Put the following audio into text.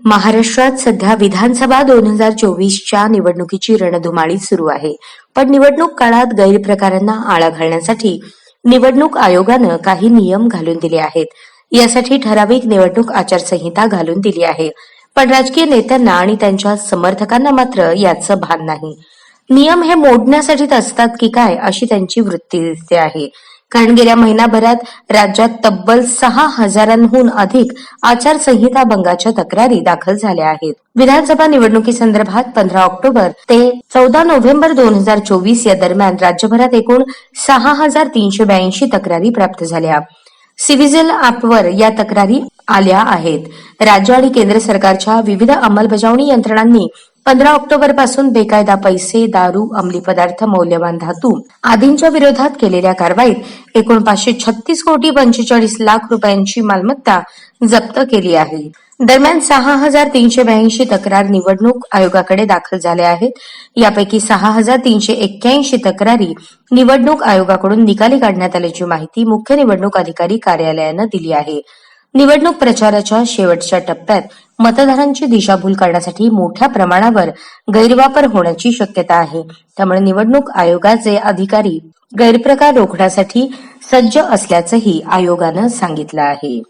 महाराष्ट्रात सध्या विधानसभा 2024च्या निवडणुकीची रणधुमाळी सुरू आहे. पण निवडणूक काळात गैरप्रकारांना आळा घालण्यासाठी निवडणूक आयोगानं काही नियम घालून दिले आहेत. यासाठी ठराविक निवडणूक आचारसंहिता घालून दिली आहे. पण राजकीय नेत्यांना आणि त्यांच्या समर्थकांना मात्र याचं भान नाही. नियम हे मोडण्यासाठीच असतात की काय अशी त्यांची वृत्ती दिसते आहे. कारण गेल्या महिनाभरात राज्यात तब्बल 6,000हून अधिक आचारसंहिता भंगाच्या तक्रारी दाखल झाल्या आहेत. विधानसभा निवडणुकीसंदर्भात 15 ऑक्टोबर ते 14 नोव्हेंबर 2024 या दरम्यान राज्यभरात एकूण 6,382 तक्रारी प्राप्त झाल्या. सिव्हिजिल ॲपवर या तक्रारी आल्या आहेत. राज्य आणि केंद्र सरकारच्या विविध अंमलबजावणी यंत्रणांनी 15 ऑक्टोबर पासून बेकायदा पैसे, दारू, अंमली पदार्थ, मौल्यवान धातू आदींच्या विरोधात केलेल्या कारवाईत एकूण 536 कोटी 45 लाख रुपयांची मालमत्ता जप्त केली आहे. दरम्यान 6,382 तक्रार निवडणूक आयोगाकडे दाखल झाल्या आहेत. यापैकी 6,381 तक्रारी निवडणूक आयोगाकडून निकाली काढण्यात आल्याची माहिती मुख्य निवडणूक अधिकारी कार्यालयानं दिली आहे. निवडणूक प्रचाराच्या शेवटच्या टप्प्यात मतदारांची दिशाभूल करण्यासाठी मोठ्या प्रमाणावर गैरवापर होण्याची शक्यता आहे. त्यामुळे निवडणूक आयोगाचे अधिकारी गैरप्रकार रोखण्यासाठी सज्ज असल्याचंही आयोगानं सांगितलं आहे.